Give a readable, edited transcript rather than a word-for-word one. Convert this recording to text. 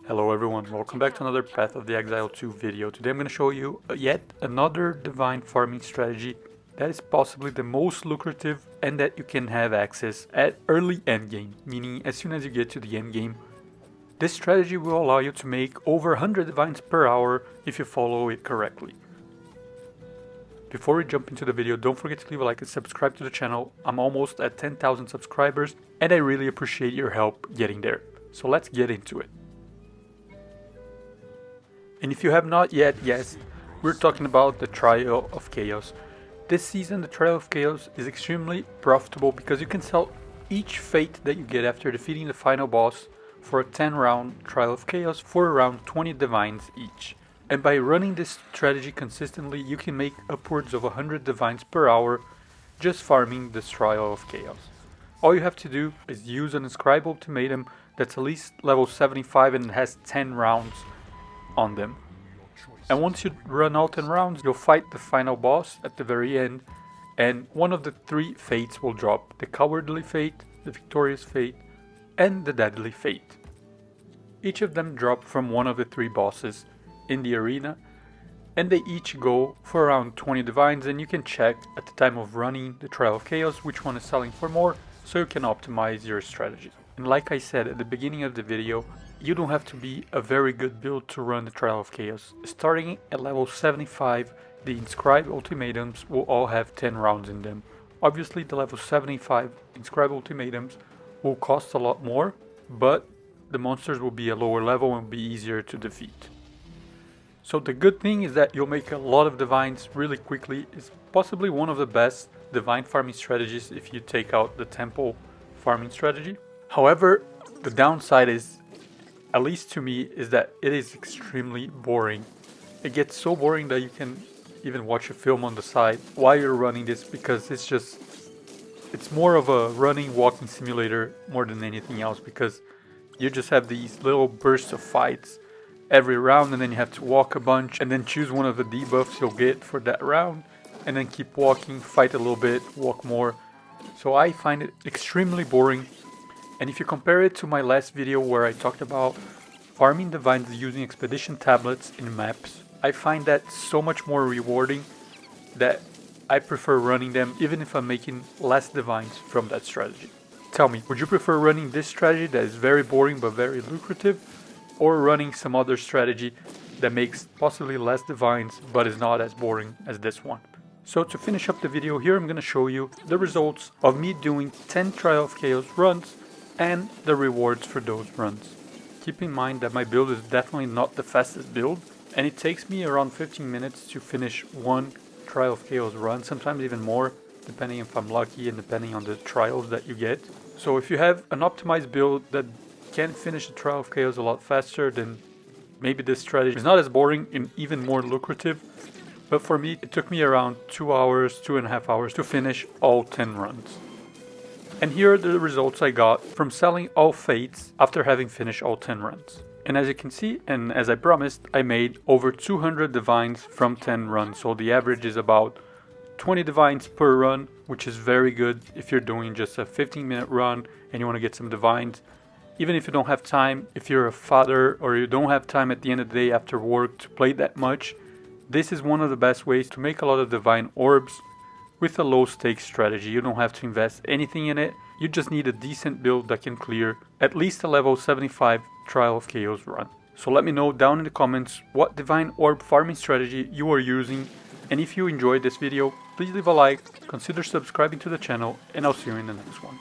Hello everyone, welcome back to another Path of the Exile 2 video. Today I'm going to show you yet another divine farming strategy that is possibly the most lucrative and that you can have access at early endgame, meaning as soon as you get to the endgame. This strategy will allow you to make over 100 divines per hour if you follow it correctly. Before we jump into the video, don't forget to leave a like and subscribe to the channel. I'm almost at 10,000 subscribers and I really appreciate your help getting there. So let's get into it. And if you have not yet guessed, we're talking about the Trial of Chaos. This season, the Trial of Chaos is extremely profitable because you can sell each fate that you get after defeating the final boss for a 10 round Trial of Chaos for around 20 divines each. And by running this strategy consistently, you can make upwards of 100 divines per hour just farming this Trial of Chaos. All you have to do is use an inscribe ultimatum that's at least level 75 and has 10 rounds on them. And once you run out 10 rounds, you'll fight the final boss at the very end, and one of the three fates will drop: the Cowardly Fate, the Victorious Fate, and the Deadly Fate. Each of them drop from one of the three bosses in the arena, and they each go for around 20 divines, and you can check at the time of running the Trial of Chaos which one is selling for more, so you can optimize your strategy. And like I said at the beginning of the video, you don't have to be a very good build to run the Trial of Chaos. Starting at level 75, the Inscribe Ultimatums will all have 10 rounds in them. Obviously the level 75 Inscribe Ultimatums will cost a lot more, but the monsters will be a lower level and be easier to defeat. So the good thing is that you'll make a lot of divines really quickly. It's possibly one of the best divine farming strategies if you take out the temple farming strategy. However, the downside is, at least to me, is that it is extremely boring. It gets so boring that you can even watch a film on the side while you're running this, because it's more of a running, walking simulator more than anything else, because you just have these little bursts of fights every round, and then you have to walk a bunch and then choose one of the debuffs you'll get for that round and then keep walking, fight a little bit, walk more. So I find it extremely boring. And if you compare it to my last video where I talked about farming divines using expedition tablets in maps, I find that so much more rewarding that I prefer running them even if I'm making less divines from that strategy. Tell me, would you prefer running this strategy that is very boring but very lucrative, or running some other strategy that makes possibly less divines but is not as boring as this one? So to finish up the video here, I'm going to show you the results of me doing 10 Trial of Chaos runs and the rewards for those runs. Keep in mind that my build is definitely not the fastest build, and it takes me around 15 minutes to finish one Trial of Chaos run, sometimes even more, depending if I'm lucky and depending on the trials that you get. So if you have an optimized build that can finish the Trial of Chaos a lot faster, then maybe this strategy is not as boring and even more lucrative. But for me, it took me around 2 hours, 2.5 hours to finish all 10 runs. And here are the results I got from selling all fates after having finished all 10 runs. And as you can see, and as I promised, I made over 200 divines from 10 runs. So the average is about 20 divines per run, which is very good if you're doing just a 15-minute run and you want to get some divines. Even if you don't have time, if you're a father or you don't have time at the end of the day after work to play that much, this is one of the best ways to make a lot of Divine Orbs with a low stakes strategy. You don't have to invest anything in it. You just need a decent build that can clear at least a level 75 Trial of Chaos run. So let me know down in the comments what Divine Orb farming strategy you are using. And if you enjoyed this video, please leave a like, consider subscribing to the channel, and I'll see you in the next one.